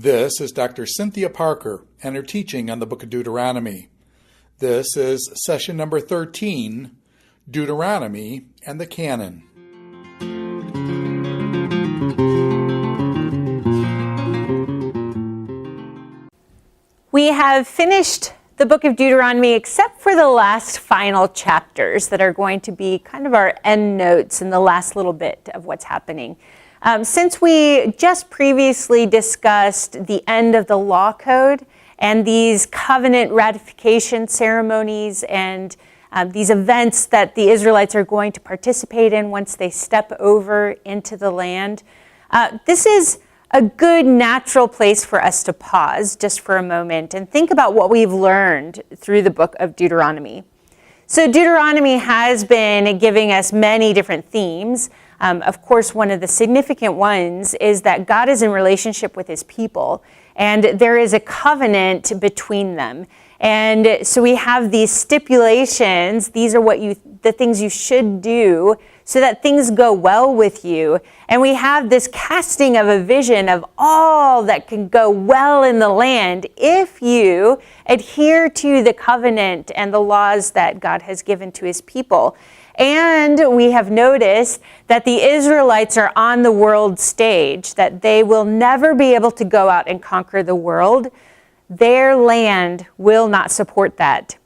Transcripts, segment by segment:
This is Dr. Cynthia Parker and her teaching on the book of Deuteronomy. This is session number 13, Deuteronomy and the Canon. We have finished the book of Deuteronomy except for the last final chapters that are going to be kind of our end notes in the last little bit of what's happening. Since we just previously discussed the end of the law code and these covenant ratification ceremonies and these events that the Israelites are going to participate in once they step over into the land, this is a good natural place for us to pause just for a moment and think about what we've learned through the book of Deuteronomy. So Deuteronomy has been giving us many different themes. Of course, one of the significant ones is that God is in relationship with his people, and there is a covenant between them. And so we have these stipulations. These are the things you should do so that things go well with you. And we have this casting of a vision of all that can go well in the land if you adhere to the covenant and the laws that God has given to his people. And we have noticed that the Israelites are on the world stage, that they will never be able to go out and conquer the world. Their land will not support that.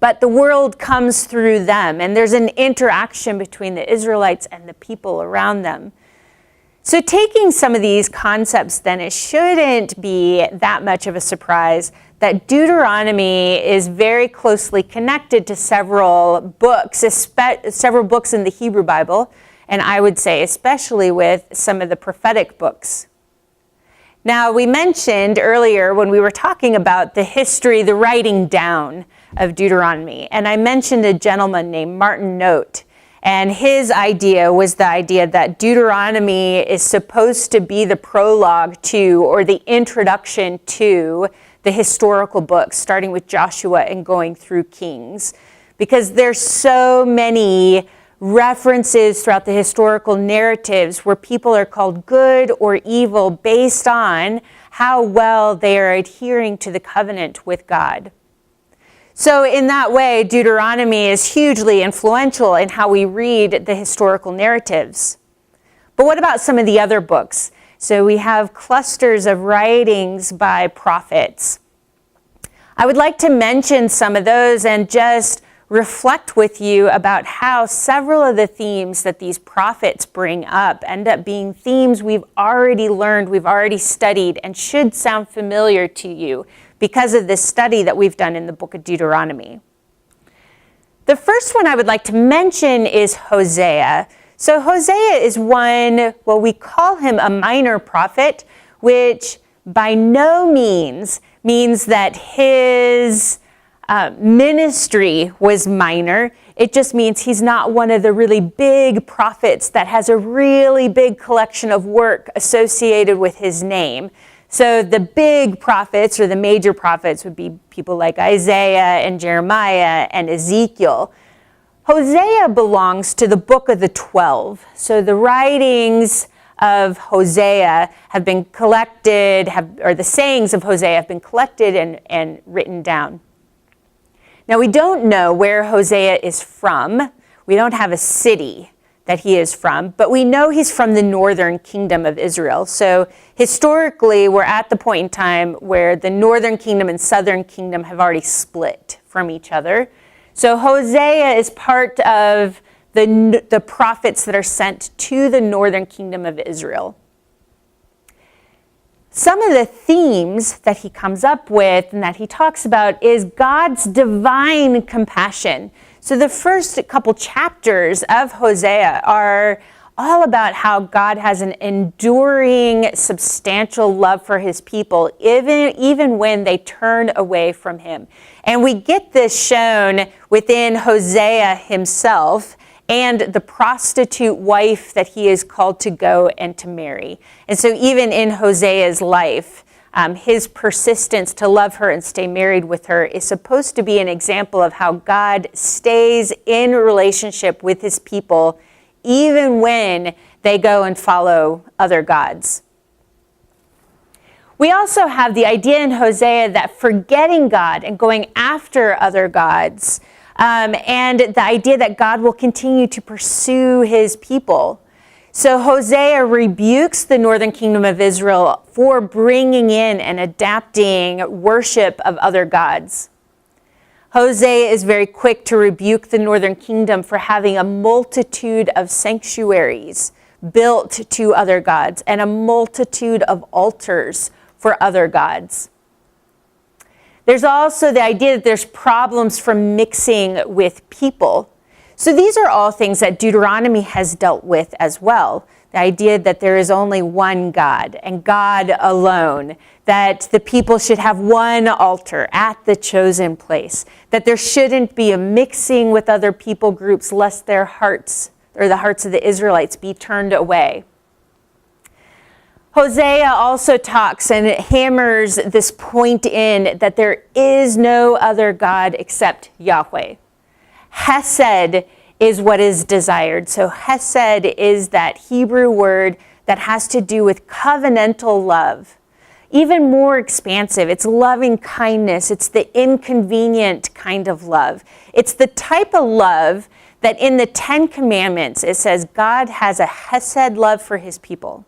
But the world comes through them, and there's an interaction between the Israelites and the people around them. So taking some of these concepts, then, it shouldn't be that much of a surprise that Deuteronomy is very closely connected to several books in the Hebrew Bible, and I would say especially with some of the prophetic books. Now, we mentioned earlier when we were talking about the history, the writing down of Deuteronomy, and I mentioned a gentleman named Martin Note. And his idea was the idea that Deuteronomy is supposed to be the prologue to, or the introduction to, the historical books, starting with Joshua and going through Kings. Because there's so many references throughout the historical narratives where people are called good or evil based on how well they are adhering to the covenant with God. So in that way, Deuteronomy is hugely influential in how we read the historical narratives. But what about some of the other books? So we have clusters of writings by prophets. I would like to mention some of those and just reflect with you about how several of the themes that these prophets bring up end up being themes we've already learned, we've already studied, and should sound familiar to you because of this study that we've done in the book of Deuteronomy. The first one I would like to mention is Hosea. So Hosea is we call him a minor prophet, which by no means that his ministry was minor. It just means he's not one of the really big prophets that has a really big collection of work associated with his name. So the big prophets or the major prophets would be people like Isaiah and Jeremiah and Ezekiel. Hosea belongs to the book of the 12. So the writings of Hosea have been collected, the sayings of Hosea have been collected and written down. Now, we don't know where Hosea is from. We don't have a city that he is from, but we know he's from the northern kingdom of Israel. So historically, we're at the point in time where the northern kingdom and southern kingdom have already split from each other. So Hosea is part of the prophets that are sent to the northern kingdom of Israel. Some of the themes that he comes up with and that he talks about is God's divine compassion. So the first couple chapters of Hosea are all about how God has an enduring, substantial love for his people, even when they turn away from him. And we get this shown within Hosea himself and the prostitute wife that he is called to go and to marry. And so even in Hosea's life, his persistence to love her and stay married with her is supposed to be an example of how God stays in relationship with his people even when they go and follow other gods. We also have the idea in Hosea that forgetting God and going after other gods, and the idea that God will continue to pursue his people. So Hosea rebukes the northern kingdom of Israel for bringing in and adapting worship of other gods. Hosea is very quick to rebuke the northern kingdom for having a multitude of sanctuaries built to other gods and a multitude of altars for other gods. There's also the idea that there's problems from mixing with people. So these are all things that Deuteronomy has dealt with as well. The idea that there is only one God and God alone, that the people should have one altar at the chosen place, that there shouldn't be a mixing with other people groups lest their hearts or the hearts of the Israelites be turned away. Hosea also talks and it hammers this point in that there is no other God except Yahweh. Hesed is what is desired. So Hesed is that Hebrew word that has to do with covenantal love. Even more expansive, it's loving kindness. It's the inconvenient kind of love. It's the type of love that in the 10 Commandments, it says God has a Hesed love for his people.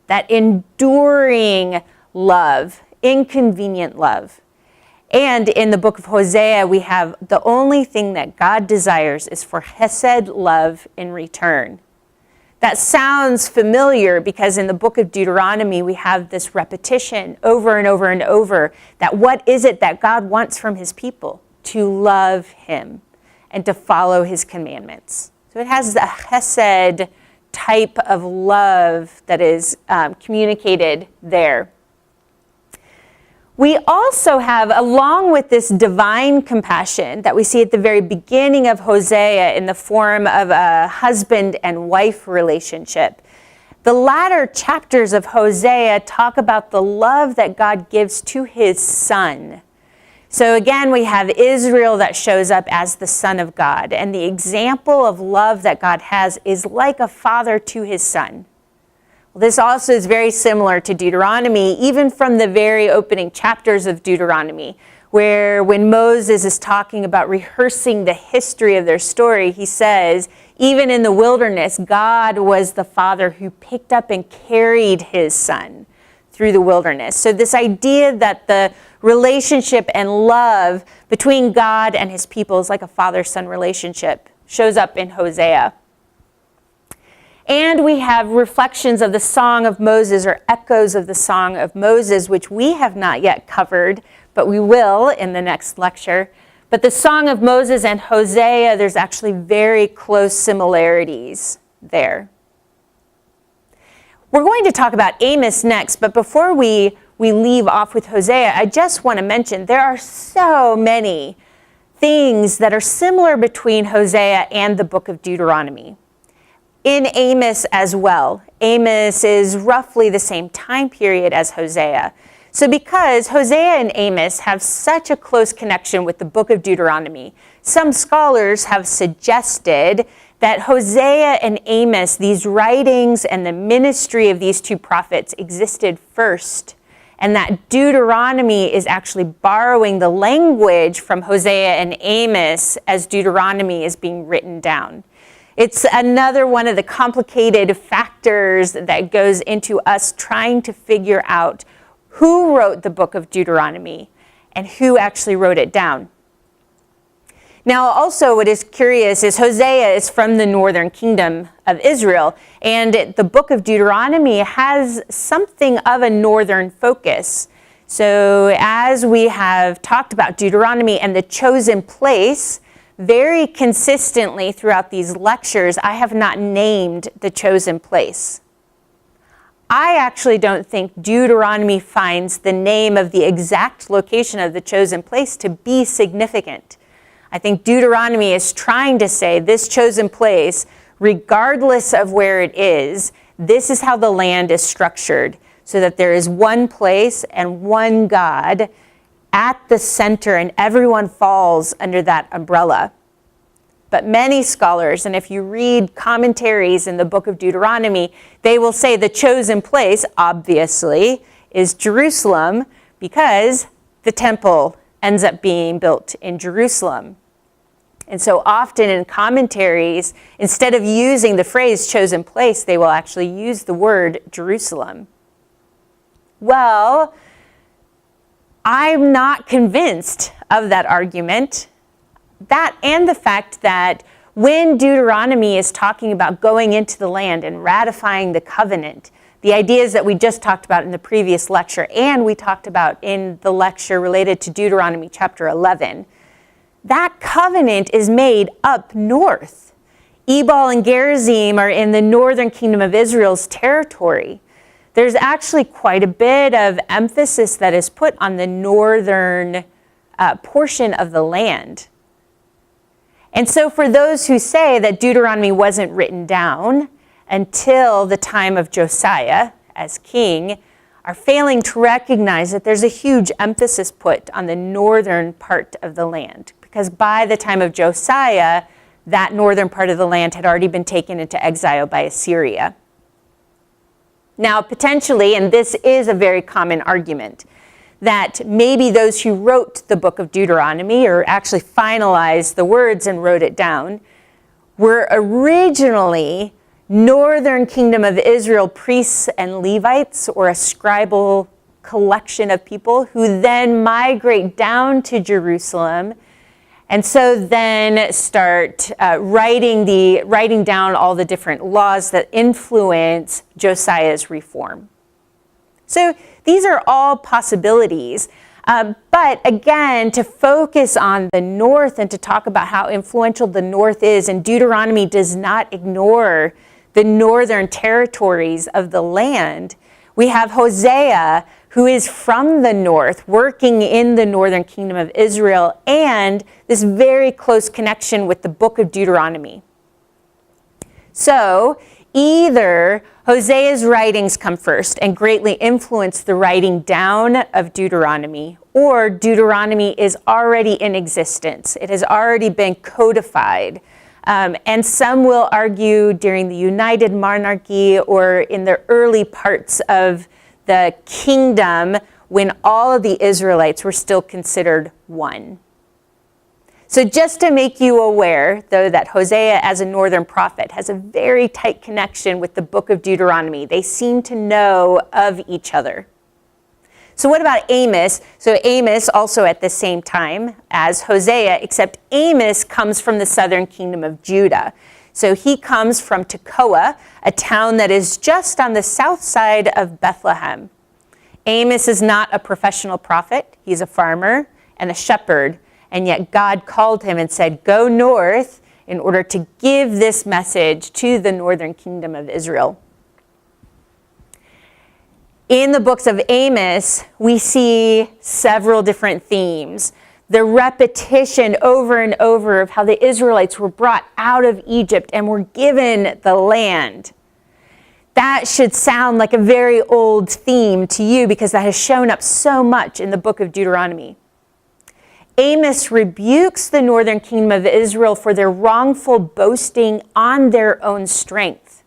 That enduring love, inconvenient love. And in the book of Hosea, we have the only thing that God desires is for Hesed love in return. That sounds familiar because in the book of Deuteronomy, we have this repetition over and over and over that what is it that God wants from his people? To love him and to follow his commandments. So it has the Hesed type of love that is communicated there. We also have, along with this divine compassion that we see at the very beginning of Hosea in the form of a husband and wife relationship, the latter chapters of Hosea talk about the love that God gives to his son. So again, we have Israel that shows up as the Son of God. And the example of love that God has is like a father to his son. Well, this also is very similar to Deuteronomy, even from the very opening chapters of Deuteronomy, where when Moses is talking about rehearsing the history of their story, he says, even in the wilderness, God was the father who picked up and carried his son through the wilderness. So this idea that the relationship and love between God and his people is like a father-son relationship shows up in Hosea. And we have reflections of the Song of Moses or echoes of the Song of Moses, which we have not yet covered, but we will in the next lecture. But the Song of Moses and Hosea, there's actually very close similarities there. We're going to talk about Amos next, but before we leave off with Hosea, I just want to mention there are so many things that are similar between Hosea and the book of Deuteronomy. In Amos as well. Amos is roughly the same time period as Hosea. So because Hosea and Amos have such a close connection with the book of Deuteronomy, some scholars have suggested that Hosea and Amos, these writings and the ministry of these two prophets existed first, and that Deuteronomy is actually borrowing the language from Hosea and Amos as Deuteronomy is being written down. It's another one of the complicated factors that goes into us trying to figure out who wrote the book of Deuteronomy and who actually wrote it down. Now, also what is curious is Hosea is from the northern kingdom of Israel, and the book of Deuteronomy has something of a northern focus. So as we have talked about Deuteronomy and the chosen place, very consistently throughout these lectures, I have not named the chosen place. I actually don't think Deuteronomy finds the name of the exact location of the chosen place to be significant. I think Deuteronomy is trying to say this chosen place, regardless of where it is, this is how the land is structured, so that there is one place and one God at the center, and everyone falls under that umbrella. But many scholars, and if you read commentaries in the book of Deuteronomy, they will say the chosen place, obviously, is Jerusalem, because the temple ends up being built in Jerusalem. And so often in commentaries, instead of using the phrase chosen place, they will actually use the word Jerusalem. Well, I'm not convinced of that argument. That and the fact that when Deuteronomy is talking about going into the land and ratifying the covenant, the ideas that we just talked about in the previous lecture and we talked about in the lecture related to Deuteronomy chapter 11, that covenant is made up north. Ebal and Gerizim are in the northern kingdom of Israel's territory. There's actually quite a bit of emphasis that is put on the northern portion of the land. And so for those who say that Deuteronomy wasn't written down until the time of Josiah as king, are failing to recognize that there's a huge emphasis put on the northern part of the land. Because by the time of Josiah, that northern part of the land had already been taken into exile by Assyria. Now, potentially, and this is a very common argument, that maybe those who wrote the book of Deuteronomy, or actually finalized the words and wrote it down, were originally northern kingdom of Israel priests and Levites, or a scribal collection of people who then migrate down to Jerusalem, and so then start writing down all the different laws that influence Josiah's reform. So these are all possibilities. But again, to focus on the north and to talk about how influential the north is, and Deuteronomy does not ignore the northern territories of the land, we have Hosea, who is from the north, working in the northern kingdom of Israel, and this very close connection with the book of Deuteronomy. So either Hosea's writings come first and greatly influence the writing down of Deuteronomy, or Deuteronomy is already in existence. It has already been codified. And some will argue during the United Monarchy or in the early parts of the kingdom when all of the Israelites were still considered one. So just to make you aware, though, that Hosea as a northern prophet has a very tight connection with the book of Deuteronomy. They seem to know of each other. So what about Amos? So Amos also at the same time as Hosea, except Amos comes from the southern kingdom of Judah. So he comes from Tekoa, a town that is just on the south side of Bethlehem. Amos is not a professional prophet. He's a farmer and a shepherd. And yet God called him and said, go north in order to give this message to the northern kingdom of Israel. In the books of Amos, we see several different themes. The repetition over and over of how the Israelites were brought out of Egypt and were given the land. That should sound like a very old theme to you because that has shown up so much in the book of Deuteronomy. Amos rebukes the northern kingdom of Israel for their wrongful boasting on their own strength.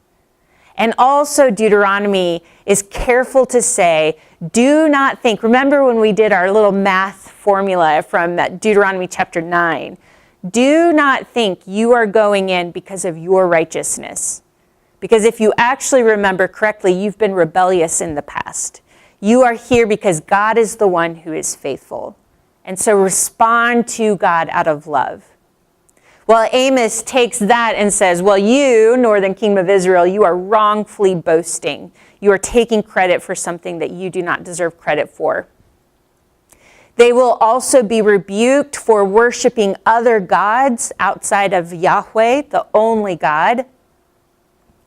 And also Deuteronomy is careful to say, do not think, remember when we did our little math formula from Deuteronomy chapter 9, do not think you are going in because of your righteousness. Because if you actually remember correctly, you've been rebellious in the past. You are here because God is the one who is faithful. And so respond to God out of love. Well, Amos takes that and says, well, you, northern kingdom of Israel, you are wrongfully boasting. You are taking credit for something that you do not deserve credit for. They will also be rebuked for worshiping other gods outside of Yahweh, the only God.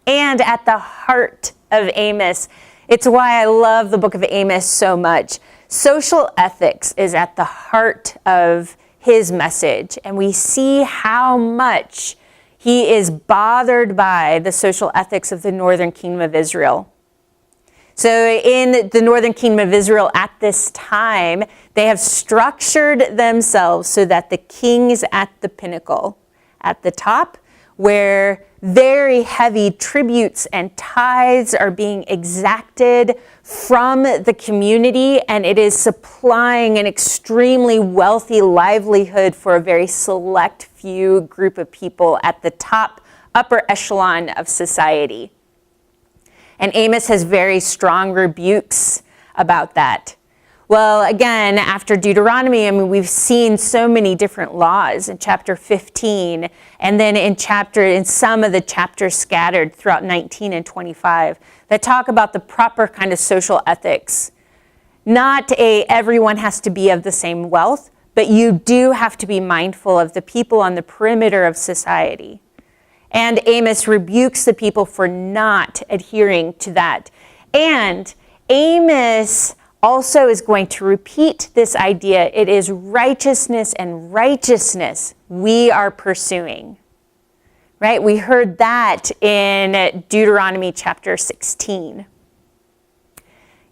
And at the heart of Amos, it's why I love the book of Amos so much. Social ethics is at the heart of his message, and we see how much he is bothered by the social ethics of the northern kingdom of Israel. So in the northern kingdom of Israel at this time, they have structured themselves so that the king is at the pinnacle, at the top, where very heavy tributes and tithes are being exacted from the community, and it is supplying an extremely wealthy livelihood for a very select few group of people at the top, upper echelon of society. And Amos has very strong rebukes about that. Well, again, after Deuteronomy, we've seen so many different laws in chapter 15, and then in some of the chapters scattered throughout 19 and 25 that talk about the proper kind of social ethics. Not everyone has to be of the same wealth, but you do have to be mindful of the people on the perimeter of society. And Amos rebukes the people for not adhering to that. And Amos also is going to repeat this idea. It is righteousness and righteousness we are pursuing. Right? We heard that in Deuteronomy chapter 16.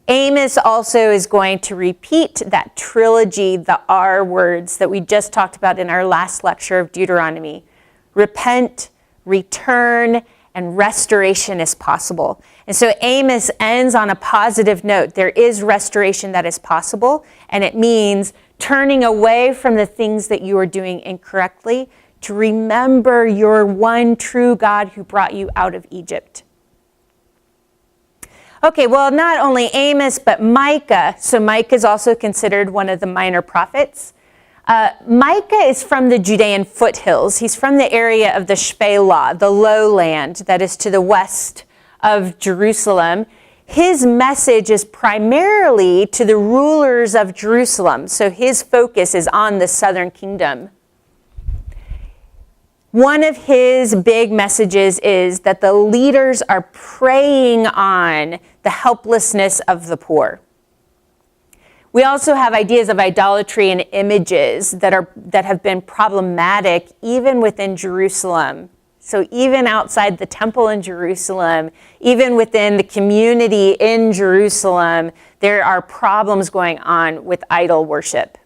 Amos also is going to repeat that trilogy, the R words that we just talked about in our last lecture of Deuteronomy. Repent, return, and restoration is possible. And so Amos ends on a positive note. There is restoration that is possible, and it means turning away from the things that you are doing incorrectly to remember your one true God who brought you out of Egypt. Okay, well, not only Amos, but Micah. So Micah is also considered one of the minor prophets. Micah is from the Judean foothills. He's from the area of the Shephelah, the lowland that is to the west of Jerusalem. His message is primarily to the rulers of Jerusalem. So his focus is on the southern kingdom. One of his big messages is that the leaders are preying on the helplessness of the poor. We also have ideas of idolatry and images that have been problematic even within Jerusalem. So even outside the temple in Jerusalem, even within the community in Jerusalem, there are problems going on with idol worship.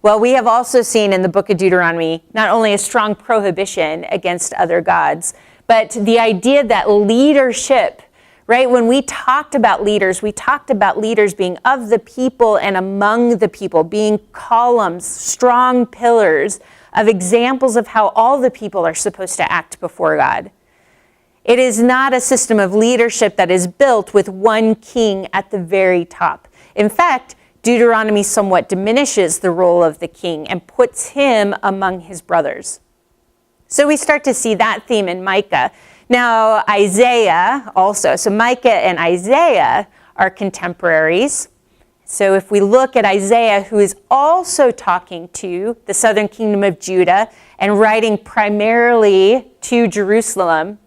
Well, we have also seen in the book of Deuteronomy not only a strong prohibition against other gods, but the idea that leadership, right? When we talked about leaders being of the people and among the people, being columns, strong pillars of examples of how all the people are supposed to act before God. It is not a system of leadership that is built with one king at the very top. In fact, Deuteronomy somewhat diminishes the role of the king and puts him among his brothers. So we start to see that theme in Micah. Now, Isaiah also. So Micah and Isaiah are contemporaries. So if we look at Isaiah, who is also talking to the southern kingdom of Judah and writing primarily to Jerusalem,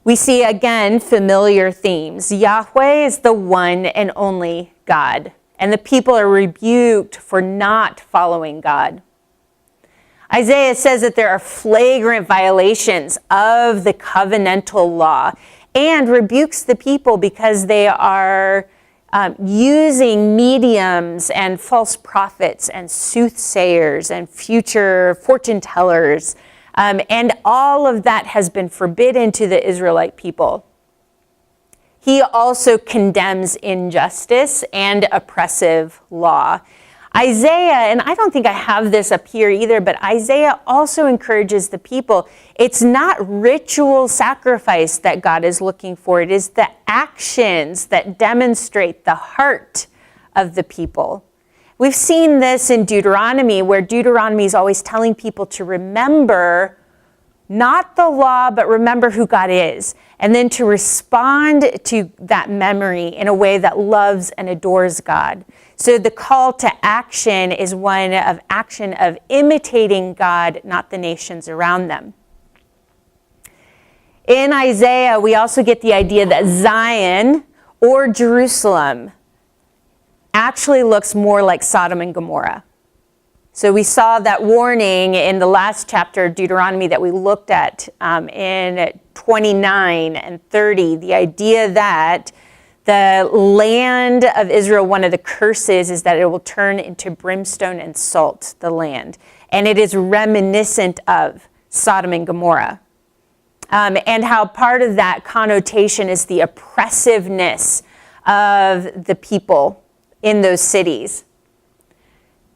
we see again familiar themes. Yahweh is the one and only God, and the people are rebuked for not following God. Isaiah says that there are flagrant violations of the covenantal law and rebukes the people because they are using mediums and false prophets and soothsayers and future fortune tellers. And all of that has been forbidden to the Israelite people. He also condemns injustice and oppressive law. Isaiah, and I don't think I have this up here either, but Isaiah also encourages the people. It's not ritual sacrifice that God is looking for. It is the actions that demonstrate the heart of the people. We've seen this in Deuteronomy, where Deuteronomy is always telling people to remember not the law, but remember who God is, and then to respond to that memory in a way that loves and adores God. So the call to action is one of action of imitating God, not the nations around them. In Isaiah, we also get the idea that Zion or Jerusalem actually looks more like Sodom and Gomorrah. So we saw that warning in the last chapter of Deuteronomy that we looked at in 29 and 30, the idea that the land of Israel, one of the curses is that it will turn into brimstone and salt, the land. And it is reminiscent of Sodom and Gomorrah. And how part of that connotation is the oppressiveness of the people in those cities.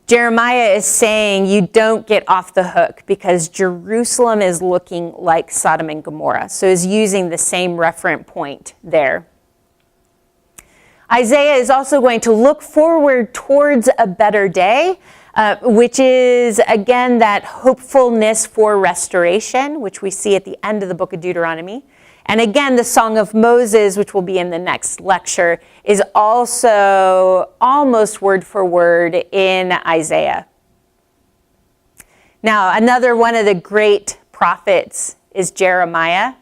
Jeremiah is saying you don't get off the hook because Jerusalem is looking like Sodom and Gomorrah. So he's using the same referent point there. Isaiah is also going to look forward towards a better day, which is, again, that hopefulness for restoration, which we see at the end of the book of Deuteronomy. And again, the Song of Moses, which will be in the next lecture, is also almost word for word in Isaiah. Now, another one of the great prophets is Jeremiah.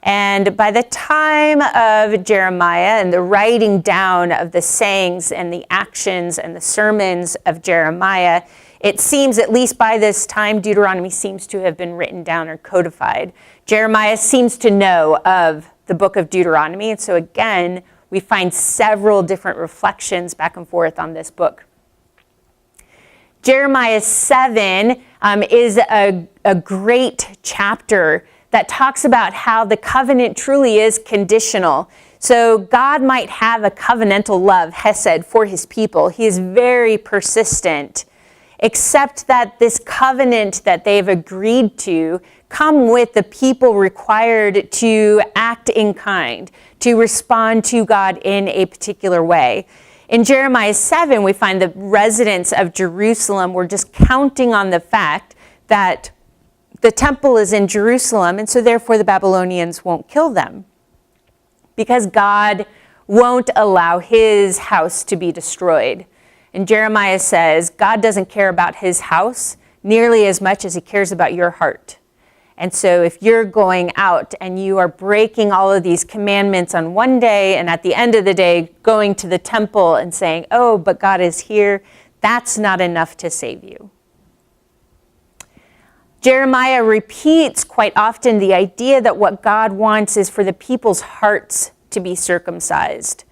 And by the time of Jeremiah and the writing down of the sayings and the actions and the sermons of Jeremiah, it seems, at least by this time, Deuteronomy seems to have been written down or codified. Jeremiah seems to know of the book of Deuteronomy, and so again, we find several different reflections back and forth on this book. Jeremiah 7 is a great chapter that talks about how the covenant truly is conditional. So God might have a covenantal love, hesed, for his people. He is very persistent, except that this covenant that they've agreed to come with the people required to act in kind, to respond to God in a particular way. In Jeremiah 7, we find the residents of Jerusalem were just counting on the fact that the temple is in Jerusalem, and so therefore the Babylonians won't kill them, because God won't allow his house to be destroyed. And Jeremiah says, God doesn't care about his house nearly as much as he cares about your heart. And so if you're going out and you are breaking all of these commandments on one day, and at the end of the day going to the temple and saying, oh, but God is here, that's not enough to save you. Jeremiah repeats quite often the idea that what God wants is for the people's hearts to be circumcised,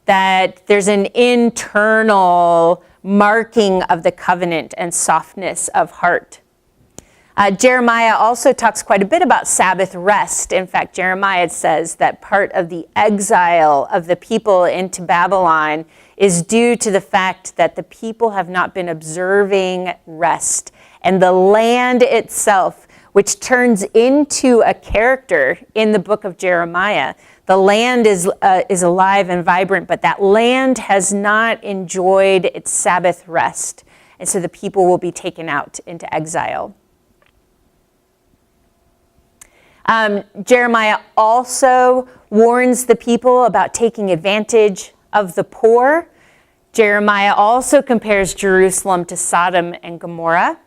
that there's an internal marking of the covenant and softness of heart. Jeremiah also talks quite a bit about Sabbath rest. In fact, Jeremiah says that part of the exile of the people into Babylon is due to the fact that the people have not been observing rest. And the land itself, which turns into a character in the book of Jeremiah, the land is alive and vibrant, but that land has not enjoyed its Sabbath rest. And so the people will be taken out into exile. Jeremiah also warns the people about taking advantage of the poor. Jeremiah also compares Jerusalem to Sodom and Gomorrah.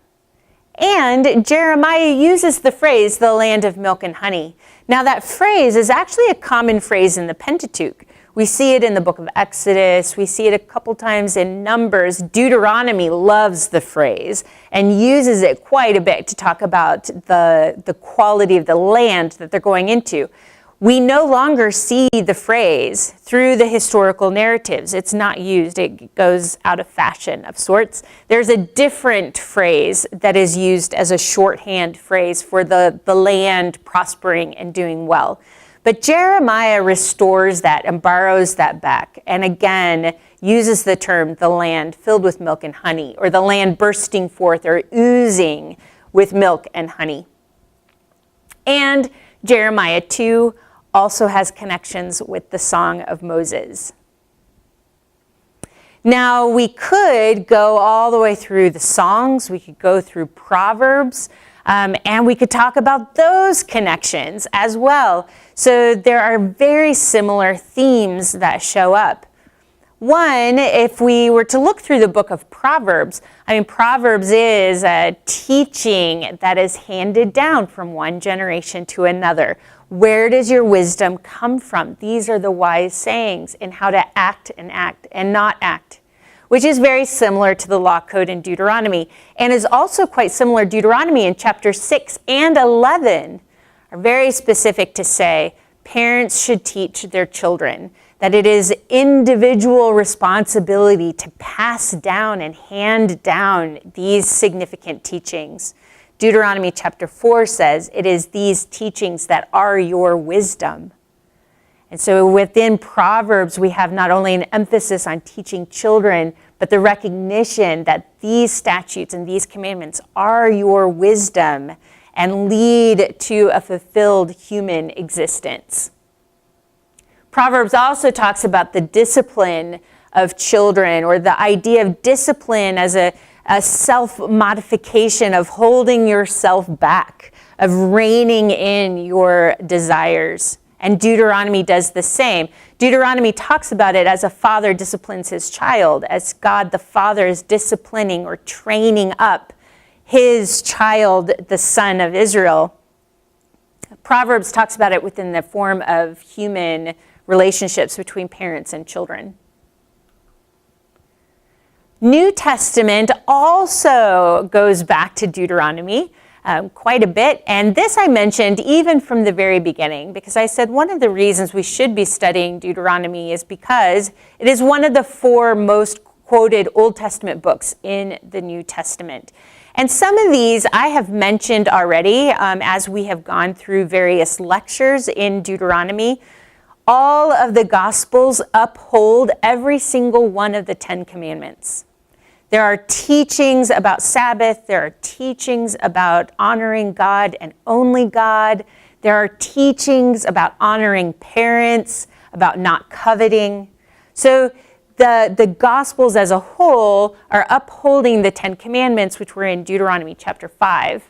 And Jeremiah uses the phrase, the land of milk and honey. Now that phrase is actually a common phrase in the Pentateuch. We see it in the book of Exodus. We see it a couple times in Numbers. Deuteronomy loves the phrase and uses it quite a bit to talk about the quality of the land that they're going into. We no longer see the phrase through the historical narratives. It's not used. It goes out of fashion of sorts. There's a different phrase that is used as a shorthand phrase for the land prospering and doing well. But Jeremiah restores that and borrows that back, and again uses the term the land filled with milk and honey, or the land bursting forth or oozing with milk and honey. And Jeremiah 2 also has connections with the Song of Moses. Now, we could go all the way through the Songs, we could go through Proverbs, and we could talk about those connections as well. So there are very similar themes that show up. One, if we were to look through the book of Proverbs, Proverbs is a teaching that is handed down from one generation to another. Where does your wisdom come from? These are the wise sayings in how to act and not act, which is very similar to the law code in Deuteronomy, and is also quite similar. Deuteronomy in chapter 6 and 11 are very specific to say parents should teach their children that it is individual responsibility to pass down and hand down these significant teachings Deuteronomy chapter 4 says, it is these teachings that are your wisdom. And so within Proverbs, we have not only an emphasis on teaching children, but the recognition that these statutes and these commandments are your wisdom and lead to a fulfilled human existence. Proverbs also talks about the discipline of children, or the idea of discipline as a self-modification of holding yourself back, of reining in your desires. And Deuteronomy does the same. Deuteronomy talks about it as a father disciplines his child, as God the Father is disciplining or training up his child, the son of Israel. Proverbs talks about it within the form of human relationships between parents and children. New Testament also goes back to Deuteronomy quite a bit. And this I mentioned even from the very beginning, because I said one of the reasons we should be studying Deuteronomy is because it is one of the 4 most quoted Old Testament books in the New Testament. And some of these I have mentioned already as we have gone through various lectures in Deuteronomy. All of the Gospels uphold every single one of the 10 Commandments. There are teachings about Sabbath. There are teachings about honoring God and only God. There are teachings about honoring parents, about not coveting. So the Gospels as a whole are upholding the 10 Commandments, which were in Deuteronomy chapter 5.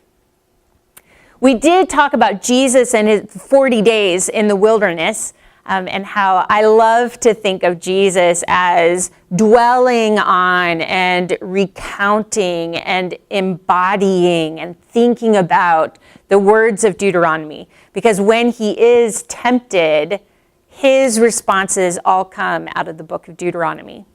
We did talk about Jesus and his 40 days in the wilderness. And how I love to think of Jesus as dwelling on and recounting and embodying and thinking about the words of Deuteronomy. Because when he is tempted, his responses all come out of the book of Deuteronomy.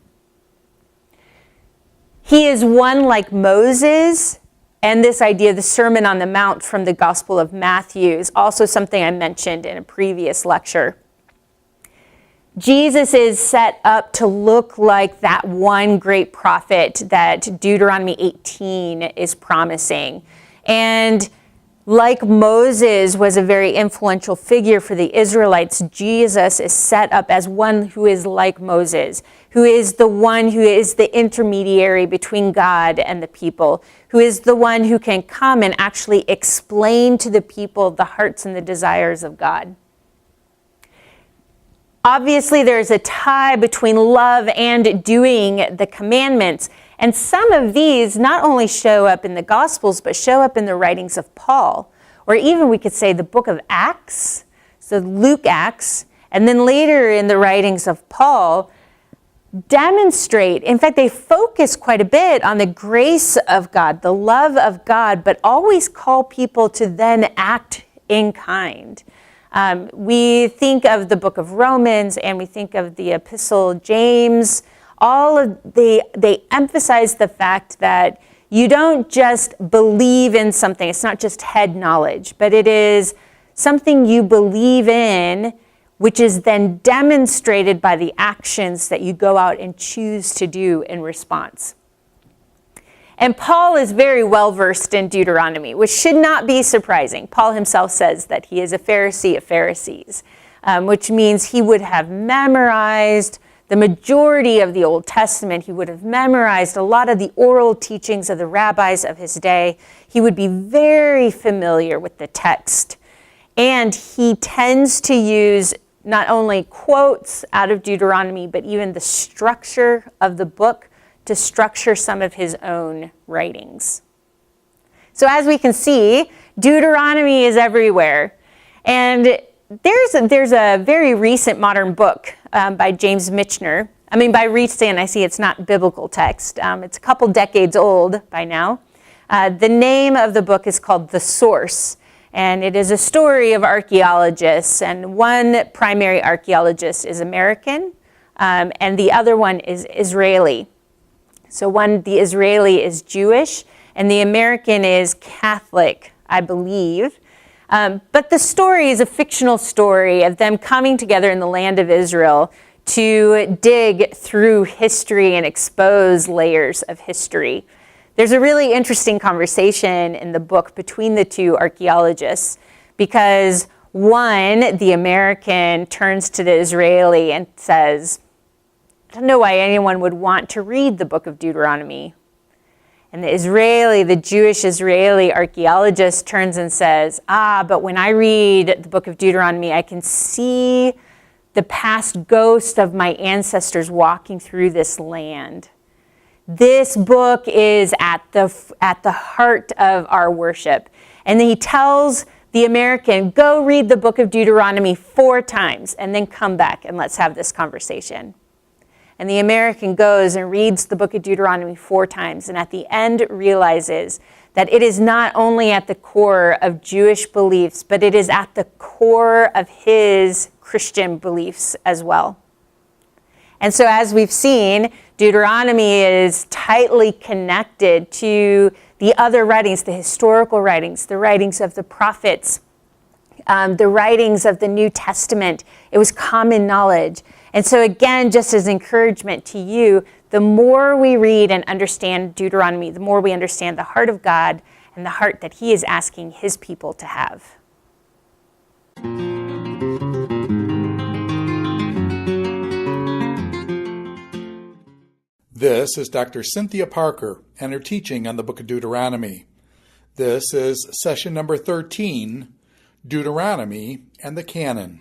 He is one like Moses, and this idea of the Sermon on the Mount from the Gospel of Matthew is also something I mentioned in a previous lecture. Jesus is set up to look like that one great prophet that Deuteronomy 18 is promising. And like Moses was a very influential figure for the Israelites, Jesus is set up as one who is like Moses, who is the one who is the intermediary between God and the people, who is the one who can come and actually explain to the people the hearts and the desires of God. Obviously, there's a tie between love and doing the commandments. And some of these not only show up in the Gospels, but show up in the writings of Paul, or even we could say the book of Acts, so Luke Acts, and then later in the writings of Paul, demonstrate, in fact, they focus quite a bit on the grace of God, the love of God, but always call people to then act in kind. We think of the book of Romans and we think of the epistle James. They emphasize the fact that you don't just believe in something. It's not just head knowledge, but it is something you believe in, which is then demonstrated by the actions that you go out and choose to do in response. And Paul is very well versed in Deuteronomy, which should not be surprising. Paul himself says that he is a Pharisee of Pharisees, which means he would have memorized the majority of the Old Testament. He would have memorized a lot of the oral teachings of the rabbis of his day. He would be very familiar with the text. And he tends to use not only quotes out of Deuteronomy, but even the structure of the book to structure some of his own writings. So as we can see, Deuteronomy is everywhere. And there's a very recent modern book by James Michener. By recent, I see it's not biblical text. It's a couple decades old by now. The name of the book is called The Source. And it is a story of archaeologists. And one primary archaeologist is American, and the other one is Israeli. So the Israeli is Jewish, and the American is Catholic, I believe. But the story is a fictional story of them coming together in the land of Israel to dig through history and expose layers of history. There's a really interesting conversation in the book between the two archaeologists because one, the American, turns to the Israeli and says, I don't know why anyone would want to read the book of Deuteronomy. And the Jewish Israeli archaeologist turns and says, but when I read the book of Deuteronomy, I can see the past ghost of my ancestors walking through this land. This book is at the heart of our worship. And then he tells the American, go read the book of Deuteronomy 4 times and then come back and let's have this conversation. And the American goes and reads the book of Deuteronomy 4 times, and at the end realizes that it is not only at the core of Jewish beliefs, but it is at the core of his Christian beliefs as well. And so as we've seen, Deuteronomy is tightly connected to the other writings, the historical writings, the writings of the prophets, the writings of the New Testament. It was common knowledge. And so again, just as encouragement to you, the more we read and understand Deuteronomy, the more we understand the heart of God and the heart that he is asking his people to have. This is Dr. Cynthia Parker and her teaching on the book of Deuteronomy. This is session number 13, Deuteronomy and the Canon.